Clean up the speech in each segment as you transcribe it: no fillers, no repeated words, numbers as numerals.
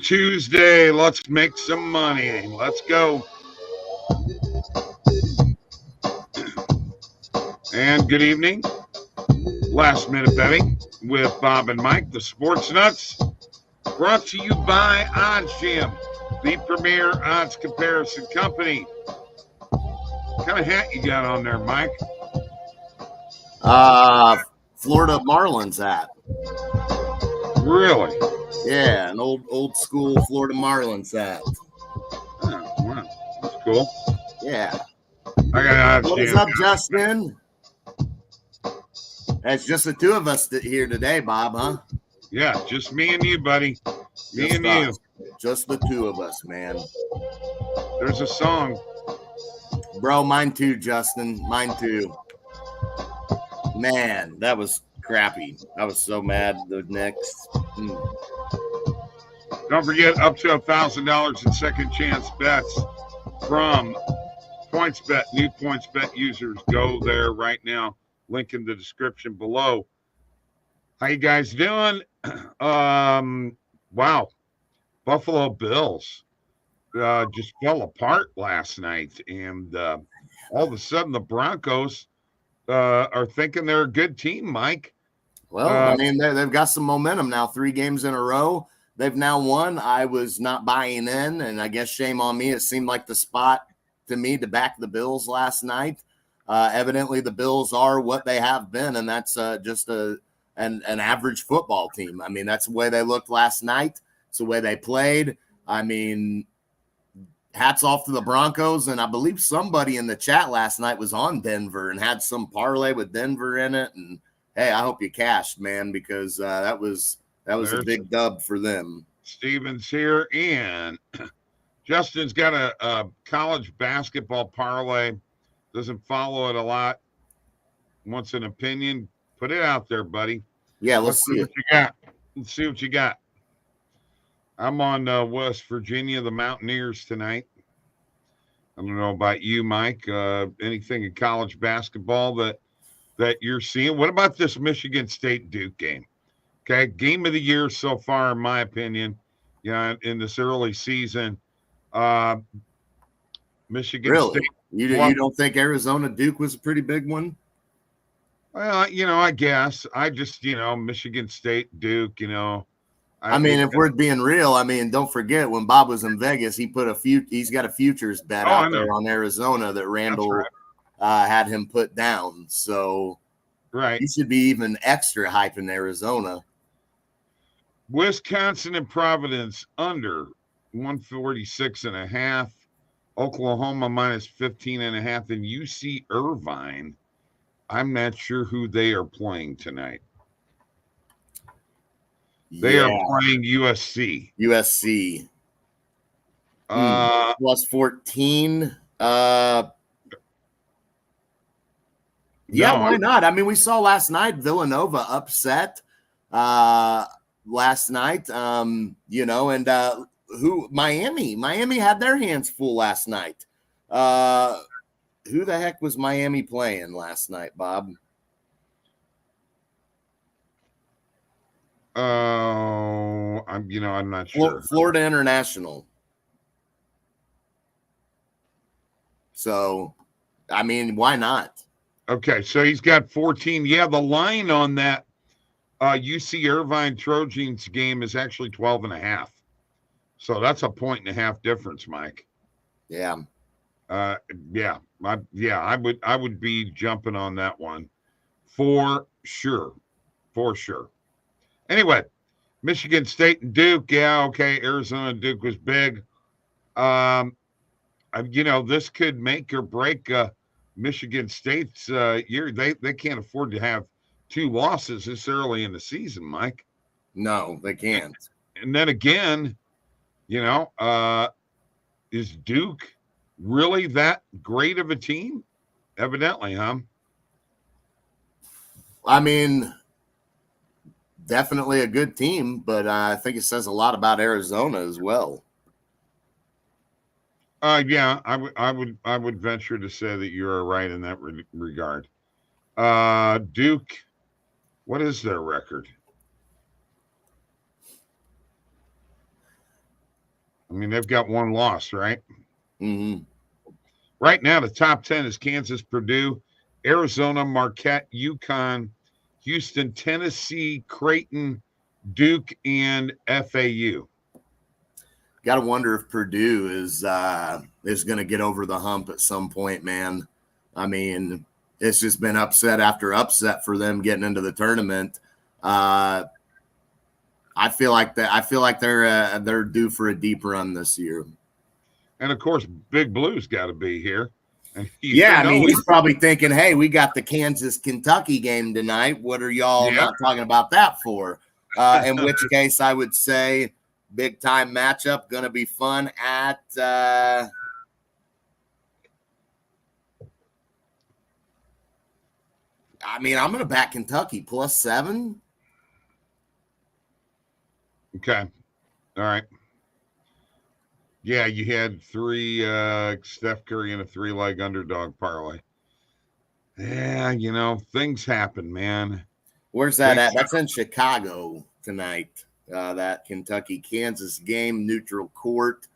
Tuesday. Let's make some money. Let's go. And good evening. Last minute betting with Bob and Mike, the Sports Nuts. Brought to you by OddsJam, the premier odds comparison company. What kind of hat you got on there, Mike? Florida Marlins hat. Really? Yeah, an old school Florida Marlins hat. Oh, wow. That's cool. Yeah. I got OddsJam. What is up, Justin? It's just the two of us here today, Bob, huh? Yeah, just me and you, buddy. Me Just and us. you. Just the two of us, man. There's a song. Bro, mine too, Justin. Mine too. Man, that was crappy. I was so mad. The Knicks. Don't forget, up to $1,000 in second chance bets from PointsBet. New PointsBet users, go there right now. Link in the description below. How you guys doing? Wow. Buffalo Bills just fell apart last night. And all of a sudden, the Broncos are thinking they're a good team, Mike. Well, I mean, they've got some momentum now. 3 games in a row. They've now won. I was not buying in, and I guess shame on me. It seemed like the spot to me to back the Bills last night. Evidently, the Bills are what they have been, and that's just an average football team. I mean, that's the way they looked last night. It's the way they played. I mean, hats off to the Broncos, and I believe somebody in the chat last night was on Denver and had some parlay with Denver in it. And hey, I hope you cashed, man, because that was a big dub for them. Steven's here, and Justin's got a college basketball parlay. Doesn't follow it a lot. Wants an opinion. Put it out there, buddy. Yeah, let's see what you got. Let's see what you got. I'm on West Virginia, the Mountaineers tonight. I don't know about you, Mike. Anything in college basketball that you're seeing? What about this Michigan State Duke game? Okay, game of the year so far, in my opinion. In this early season, Michigan State. You don't think Arizona Duke was a pretty big one? Well, I guess I just Michigan State Duke. I mean, if we're being real, I mean, don't forget when Bob was in Vegas, he's got a futures bet out there on Arizona that Randall had him put down. So right, he should be even extra hyping Arizona. Wisconsin and Providence under 146.5. Oklahoma minus 15.5, and UC Irvine. I'm not sure who they are playing tonight. They are playing USC. USC. Plus 14. Why not? I mean, we saw last night Villanova upset last night, and Miami had their hands full last night. Who the heck was Miami playing last night, Bob? I'm not sure. Florida International. So, I mean, why not? Okay, so he's got 14. Yeah, the line on that UC Irvine Trojans game is actually 12.5. So that's a 1.5 difference, Mike. Yeah. I would be jumping on that one for sure. For sure. Anyway, Michigan State and Duke. Yeah, okay. Arizona and Duke was big. This could make or break Michigan State's year. They can't afford to have 2 losses this early in the season, Mike. No, they can't. And then again, is Duke really that great of a team? Evidently, huh? I mean, definitely a good team, but I think it says a lot about Arizona as well. Yeah, I would venture to say that you're right in that regard. Duke, what is their record? I mean, they've got one loss, right? Mm-hmm. Right now, the top 10 is Kansas, Purdue, Arizona, Marquette, UConn, Houston, Tennessee, Creighton, Duke, and FAU. Got to wonder if Purdue is going to get over the hump at some point, man. I mean, it's just been upset after upset for them getting into the tournament. I feel like they're due for a deep run this year. And of course, Big Blue's got to be here. Yeah, I mean, he's probably thinking, "Hey, we got the Kansas-Kentucky game tonight. What are y'all not talking about that for?" In which case, I would say big time matchup, going to be fun at. I mean, I'm going to back Kentucky +7. Okay. All right. Yeah, you had 3 Steph Curry in a 3-leg underdog parlay. Yeah, you know, things happen, man. Where's that at? That's in Chicago tonight. That Kentucky-Kansas game, neutral court.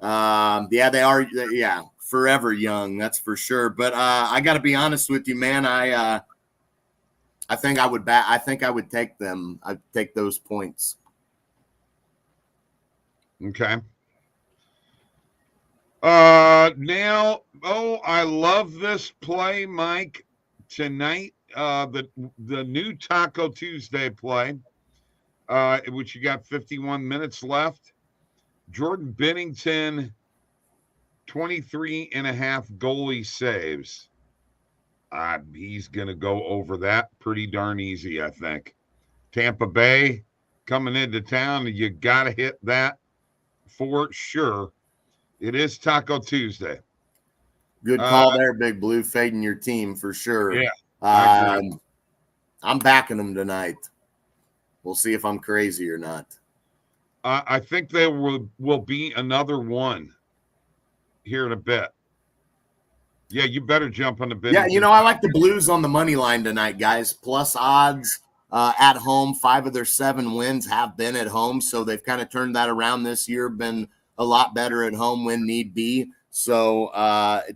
Yeah, they are. Yeah, forever young, that's for sure. But I got to be honest with you, man. I think I would bet. I think I would take them. I'd take those points. Okay. Now, I love this play, Mike. Tonight, the new Taco Tuesday play, which you got 51 minutes left. Jordan Bennington, 23.5 goalie saves. He's going to go over that pretty darn easy, I think. Tampa Bay coming into town, you got to hit that for sure. It is Taco Tuesday. Good call there, Big Blue, fading your team for sure. Yeah, I'm backing them tonight. We'll see if I'm crazy or not. I think there will be another one here in a bit. Yeah, you better jump on the bid. Yeah, you know, I like the Blues on the money line tonight, guys. Plus odds at home. 5 of their 7 wins have been at home, so they've kind of turned that around this year, been a lot better at home when need be. So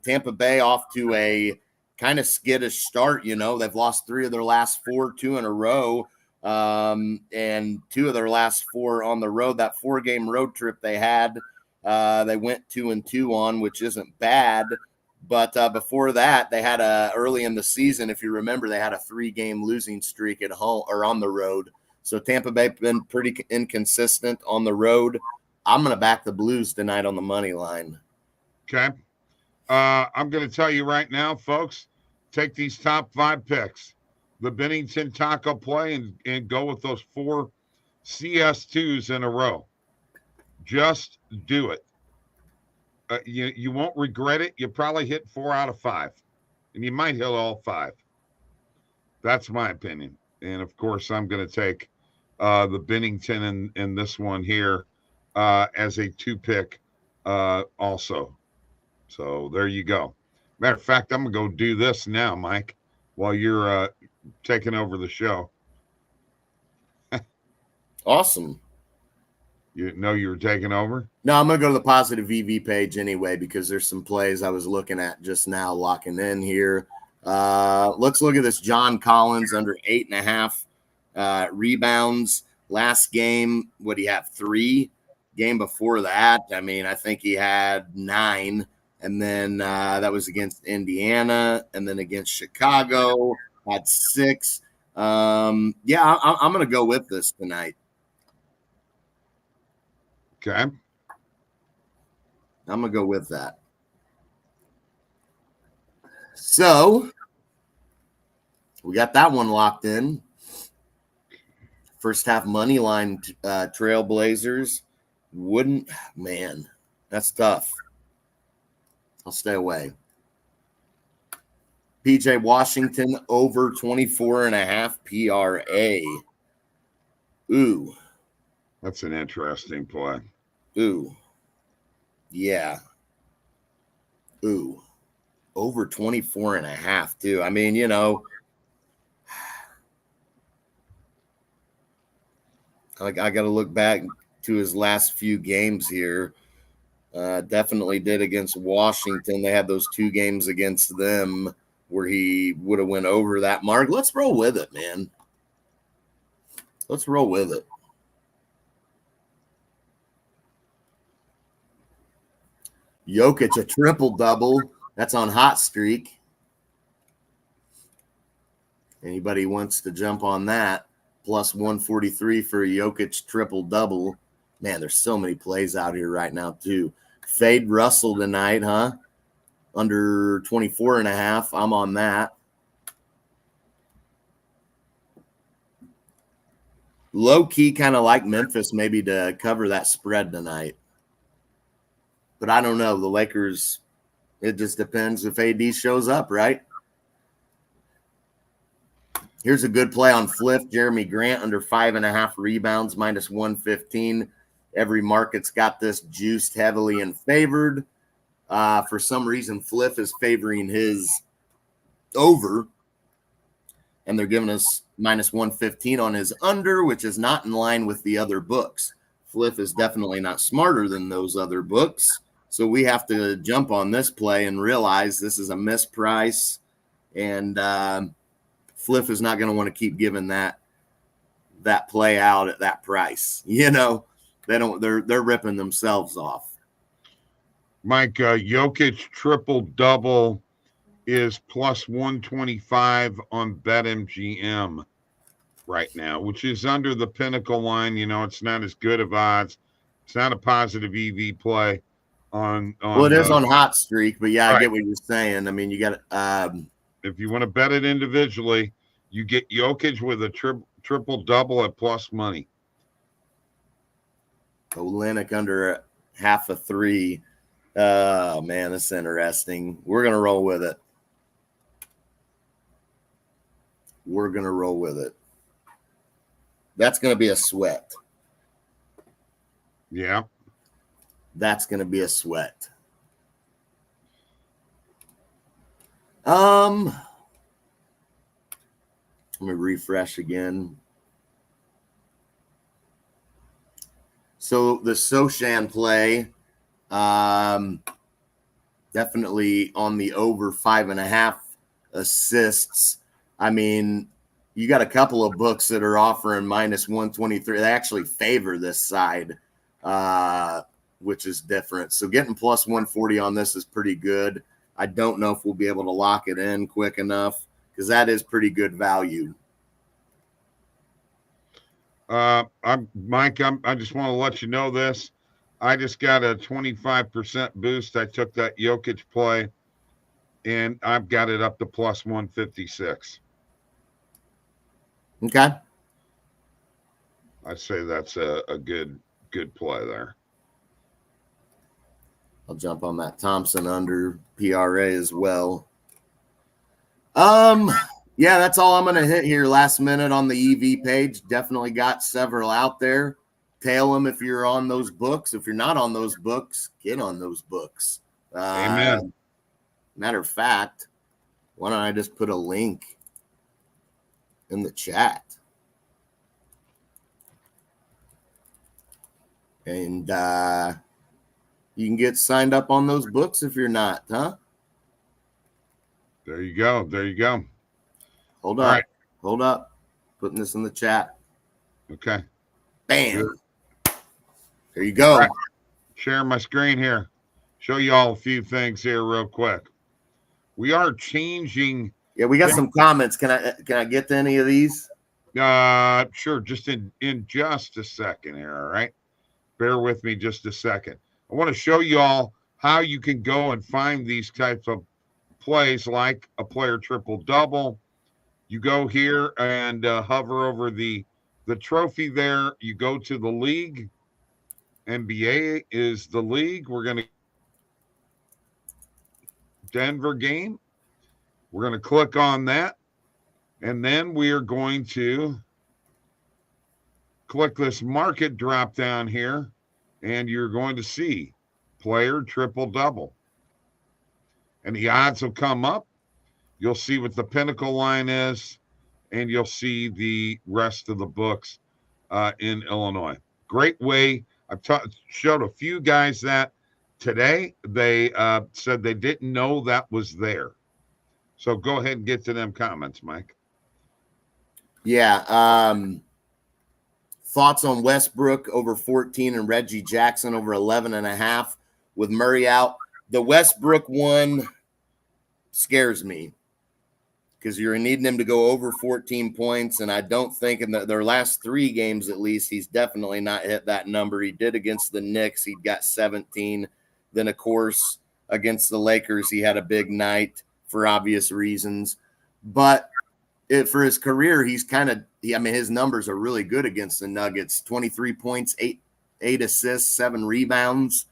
Tampa Bay off to a kind of skittish start. You know, they've lost 3 of their last 4, 2 in a row, and 2 of their last 4 on the road. That 4-game road trip they had, they went 2-2 on, which isn't bad. But before that, they had early in the season, if you remember, they had a 3-game losing streak at home or on the road. So Tampa Bay been pretty inconsistent on the road. I'm going to back the Blues tonight on the money line. Okay. I'm going to tell you right now, folks, take these top 5 picks. The Bennington Taco play and go with those 4 CS2s in a row. Just do it. You won't regret it. You probably hit 4 out of 5, and you might hit all 5. That's my opinion. And of course, I'm going to take the Bennington in this one here as a 2-pick also. So there you go. Matter of fact, I'm going to go do this now, Mike, while you're taking over the show. Awesome. You know you were taking over? No, I'm going to go to the positive VV page anyway because there's some plays I was looking at just now locking in here. Let's look at this. John Collins under 8.5 rebounds. Last game, what do you have, 3? Game before that, I mean, I think he had 9. And then that was against Indiana. And then against Chicago, had 6. I'm going to go with this tonight. Okay. I'm going to go with that. So we got that one locked in. First half money line Trailblazers. Man, that's tough. I'll stay away. PJ Washington over 24.5 PRA. Ooh. That's an interesting play. Ooh. Yeah. Ooh. Over 24.5 too. I mean, you know, I got to look back to his last few games here. Definitely did against Washington. They had those 2 games against them where he would have went over that mark. Let's roll with it, man. Let's roll with it. Jokic, a triple-double. That's on Hot Streak. Anybody wants to jump on that? Plus 143 for a Jokic triple-double. Man, there's so many plays out here right now, too. Fade Russell tonight, huh? Under 24.5. I'm on that. Low-key kind of like Memphis maybe to cover that spread tonight. But I don't know. The Lakers, it just depends if AD shows up, right? Here's a good play on Fliff. Jeremy Grant under 5.5 rebounds, minus 115. Every market's got this juiced heavily and favored. For some reason, Fliff is favoring his over, and they're giving us minus 115 on his under, which is not in line with the other books. Fliff is definitely not smarter than those other books, so we have to jump on this play and realize this is a misprice, and Fliff is not going to want to keep giving that play out at that price. You know, they're ripping themselves off. Mike, Jokic triple-double is plus 125 on BetMGM right now, which is under the Pinnacle line. You know, it's not as good of odds. It's not a positive EV play on well, it is on Hot Streak, but yeah, right. I get what you're saying. I mean, you got if you want to bet it individually, you get Jokic with a triple-double at plus money. Olynyk under 0.5 3. Oh, man, that's interesting. We're going to roll with it. We're going to roll with it. That's going to be a sweat. Yeah. That's going to be a sweat. Let me refresh again. So the Sochan play, definitely on the over 5.5 assists. I mean, you got a couple of books that are offering minus 123. They actually favor this side, which is different. So getting plus 140 on this is pretty good. I don't know if we'll be able to lock it in quick enough because that is pretty good value. Mike, I just want to let you know this. I just got a 25% boost. I took that Jokic play, and I've got it up to plus 156. Okay. I'd say that's a good play there. I'll jump on that Thompson under PRA as well. Yeah, that's all I'm going to hit here last minute on the EV page. Definitely got several out there. Tail them if you're on those books. If you're not on those books, get on those books. Amen. Matter of fact, why don't I just put a link in the chat? And you can get signed up on those books if you're not, huh? There you go. There you go. Hold up. Right. Hold up. Putting this in the chat. Okay. Bam. Good. There you go. Right. Sharing my screen here. Show you all a few things here real quick. We are changing. Yeah, we got some comments. Can I get to any of these? Sure. Just in just a second here. All right. Bear with me just a second. I want to show you all how you can go and find these types of plays like a player triple-double. You go here and hover over the trophy there. You go to the league. NBA is the league. We're going to Denver game. We're going to click on that. And then we are going to click this market drop down here. And you're going to see player triple-double. And the odds will come up. You'll see what the Pinnacle line is, and you'll see the rest of the books in Illinois. Great way. I've showed a few guys that today they said they didn't know that was there. So go ahead and get to them comments, Mike. Yeah. Thoughts on Westbrook over 14 and Reggie Jackson over 11.5 with Murray out. The Westbrook one scares me because you're needing him to go over 14 points. And I don't think in their last 3 games, at least, he's definitely not hit that number. He did against the Knicks. He got 17. Then, of course, against the Lakers, he had a big night for obvious reasons. But for his career, he's kind of, his numbers are really good against the Nuggets. 23 points, 8 assists, 7 rebounds,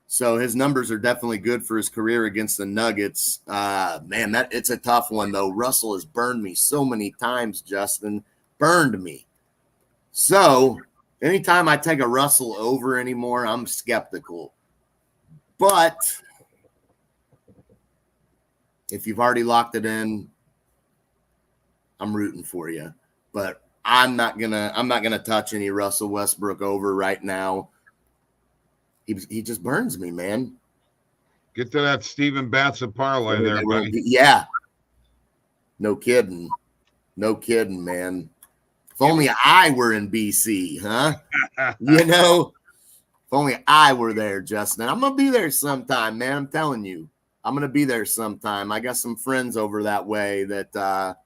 So his numbers are definitely good for his career against the Nuggets. Man, it's a tough one, though. Russell has burned me so many times, Justin. Burned me. So anytime I take a Russell over anymore, I'm skeptical. But if you've already locked it in, I'm rooting for you, but I'm not gonna touch any Russell Westbrook over right now. He just burns me, man. Get to that Steven Batson parlay there, buddy. Yeah. No kidding, man. If only I were in BC, huh? If only I were there, Justin. I'm gonna be there sometime, man. I'm telling you, I'm gonna be there sometime. I got some friends over that way that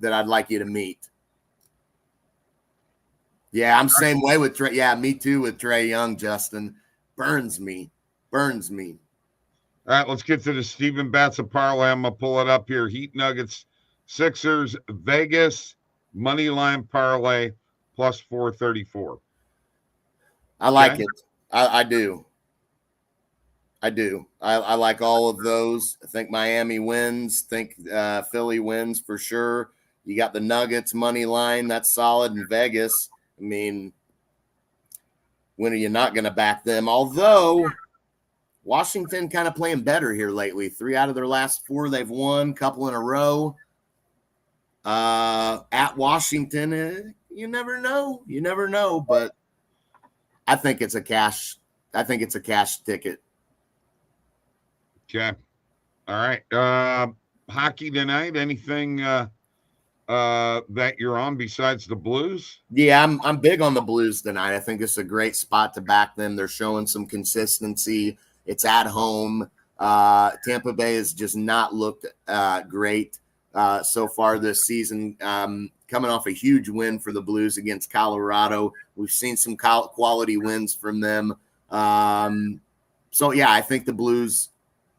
I'd like you to meet. Yeah, I'm same way with Trey. Yeah, me too with Trae Young, Justin. Burns me. All right, let's get to the Steven Batson parlay. I'm going to pull it up here. Heat Nuggets, Sixers, Vegas, money line parlay, plus 434. I like it. I do. I like all of those. I think Miami wins. I think Philly wins for sure. You got the Nuggets money line. That's solid in Vegas. When are you not going to back them? Although Washington kind of playing better here lately. 3 out of their last 4 they've won, couple in a row. At Washington, you never know. But I think it's a cash ticket. Okay. All right. Hockey tonight. Anything that you're on besides the Blues? Yeah, I'm big on the Blues tonight. I think it's a great spot to back them. They're showing some consistency. It's at home. Tampa Bay has just not looked great so far this season. Coming off a huge win for the Blues against Colorado. We've seen some quality wins from them. So, yeah, I think the Blues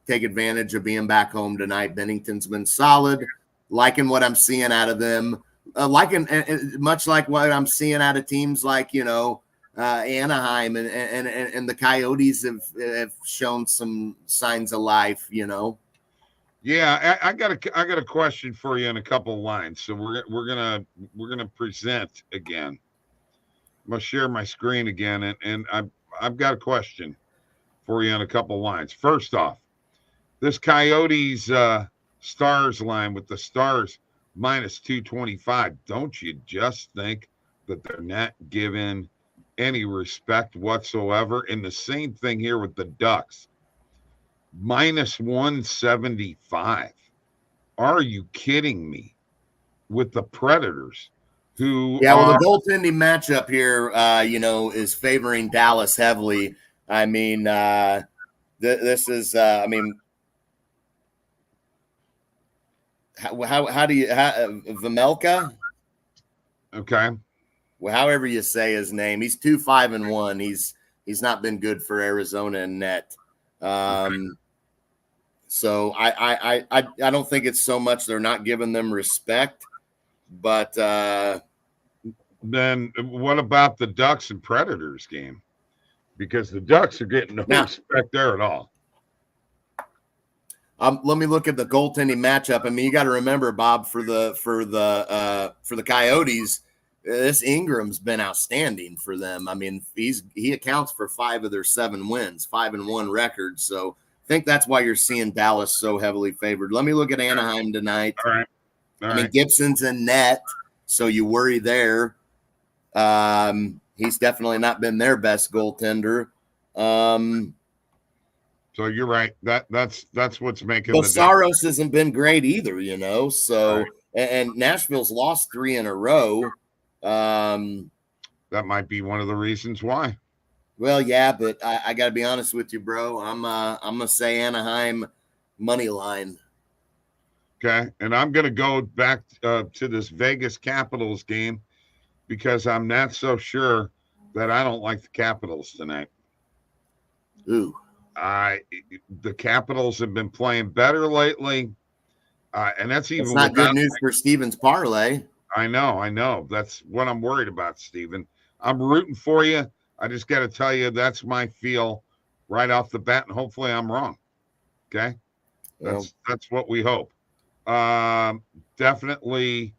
take advantage of being back home tonight. Bennington's been solid. Liking what I'm seeing out of them. Much like what I'm seeing out of teams like, Anaheim and the Coyotes have shown some signs of life, Yeah, I got a question for you in a couple of lines. So we're gonna present again. I'm gonna share my screen again, and I've got a question for you in a couple of lines. First off, this Coyotes Stars line with the Stars minus 225. Don't you just think that they're not given any respect whatsoever? And the same thing here with the Ducks. Minus 175. Are you kidding me? With the Predators, who the goaltending matchup here, is favoring Dallas heavily. This is, how do you Vejmelka? Okay. Well, however you say his name, he's 2-5-1. He's not been good for Arizona in net. So I don't think it's so much they're not giving them respect, but then what about the Ducks and Predators game? Because the Ducks are getting no respect there at all. Let me look at the goaltending matchup. You got to remember, Bob, for the Coyotes, this Ingram's been outstanding for them. He accounts for 5 of their 7 wins, 5-1 record. So I think that's why you're seeing Dallas so heavily favored. Let me look at Anaheim tonight. All right. Gibson's in net, so you worry there. He's definitely not been their best goaltender. So you're right. That's what's making But the difference. Saros hasn't been great either, you know. So Right. and Nashville's lost 3 in a row. That might be one of the reasons why. Well, yeah, but I got to be honest with you, bro. I'm gonna say Anaheim money line. Okay, and I'm going to go back to this Vegas Capitals game because I'm not so sure that I don't like the Capitals tonight. Ooh, The Capitals have been playing better lately, and that's even it's not good without. news for Stevens parlay. I know. That's what I'm worried about, Steven. I'm rooting for you. I just got to tell you, that's my feel right off the bat, and hopefully I'm wrong. Okay, that's what we hope. Definitely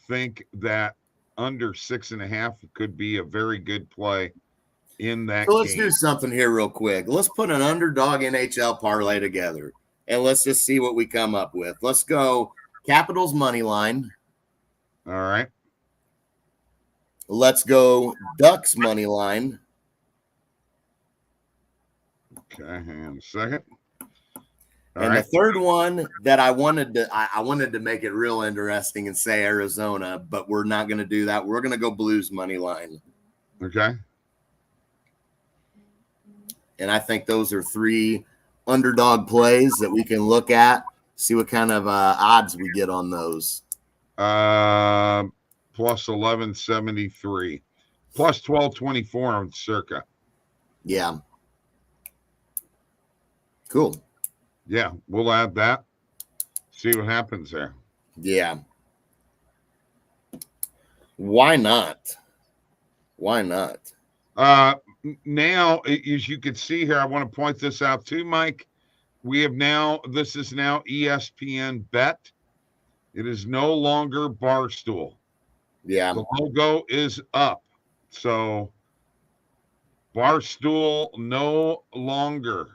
think that under 6.5 could be a very good play in that So let's game. do something here real quick. Let's put an underdog NHL parlay together, and let's just see what we come up with. Let's go Capitals money line. All right. Let's go Ducks money line. Okay, hang on a second. And the third one that I wanted to make it real interesting and say Arizona, but we're not going to do that. We're going to go Blues money line. Okay. And I think those are 3 underdog plays that we can look at, see what kind of odds we get on those. Plus 1173, plus 1224 on circa. Yeah. Cool. Yeah, we'll add that. See what happens there. Yeah. Why not? Why not? Now, as you can see here, I want to point this out too, Mike. This is now ESPN Bet. It is no longer Barstool. Yeah. The logo is up. So Barstool no longer.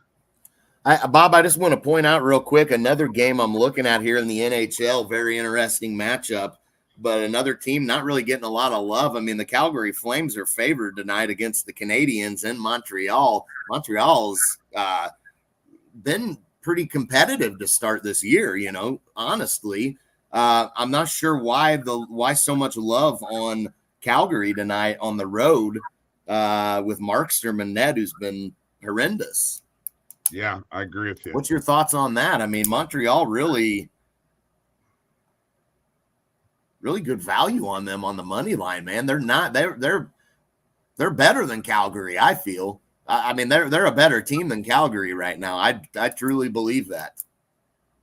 Bob, I just want to point out real quick, another game I'm looking at here in the NHL, very interesting matchup, but another team not really getting a lot of love. I mean, the Calgary Flames are favored tonight against the Canadiens in Montreal. Montreal's been pretty competitive to start this year, you know, honestly. I'm not sure why so much love on Calgary tonight on the road with Markstrom and Ned, who's been horrendous. Yeah, I agree with you. What's your thoughts on that? I mean, Montreal really good value on them on the money line, man. They're better than Calgary, I feel. I mean, they're a better team than Calgary right now. I truly believe that.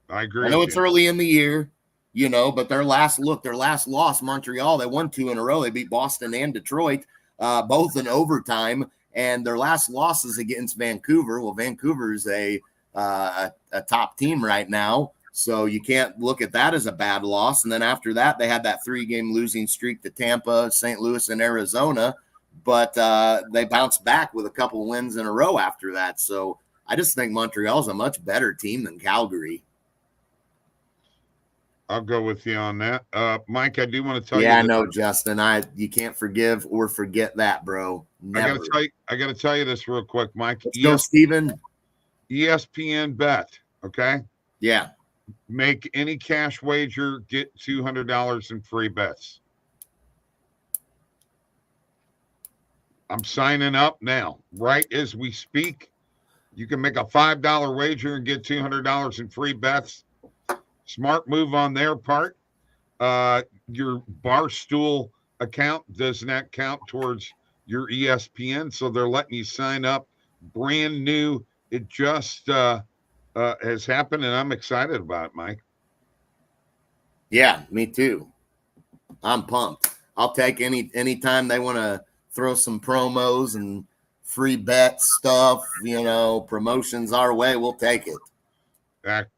I agree. I know it's early in the year, you know, but their last loss, Montreal, they won 2 in a row. They beat Boston and Detroit, both in overtime. And their last losses against Vancouver. Well, Vancouver is a top team right now, so you can't look at that as a bad loss. And then after that, they had that 3-game losing streak to Tampa, St. Louis, and Arizona. But they bounced back with a couple wins in a row after that. So I just think Montreal's a much better team than Calgary. I'll go with you on that. Mike, I do want to tell you. Yeah, I know, Justin. You can't forgive or forget that, bro. Never. I gotta tell you this real quick, Mike. Let's go, Steven. ESPN Bet, okay? Yeah. Make any cash wager, get $200 in free bets. I'm signing up now, right as we speak. You can make a $5 wager and get $200 in free bets. Smart move on their part. Your Barstool account does not count towards your ESPN, so they're letting you sign up. Brand new. It just has happened, and I'm excited about it, Mike. Yeah, me too. I'm pumped. I'll take any time they want to throw some promos and free bet stuff, you know, promotions our way. We'll take it.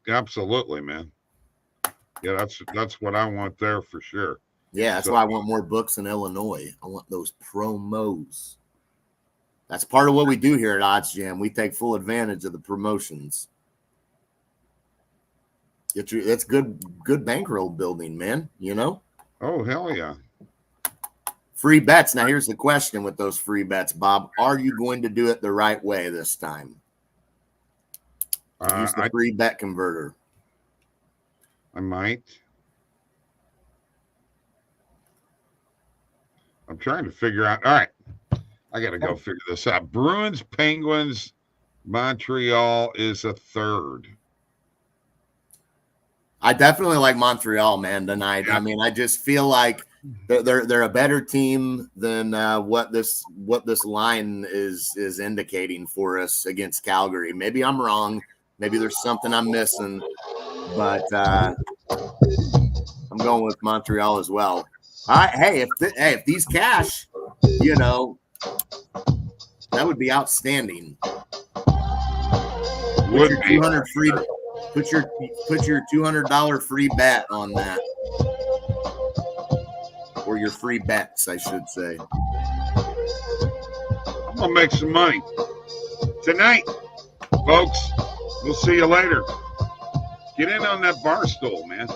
Absolutely, man. Yeah, that's what I want there for sure. Yeah, that's why I want more books in Illinois. I want those promos. That's part of what we do here at OddsJam. We take full advantage of the promotions. It's good bankroll building, man. You know. Oh, hell yeah. Free bets. Now, here's the question with those free bets, Bob. Are you going to do it the right way this time? Use the free bet converter. I might. I'm trying to figure out. All right. I got to go figure this out. Bruins, Penguins, Montreal is a third. I definitely like Montreal, man, tonight. Yeah. I mean, I just feel like they're a better team than what this line is indicating for us against Calgary. Maybe I'm wrong. Maybe there's something I'm missing, but I'm going with Montreal as well. All right, hey, if these cash, you know, that would be outstanding. Put your $200 free. Put your $200 free bet on that, or your free bets, I should say. I'm gonna make some money tonight, folks. We'll see you later. Get in on that bar stool, man.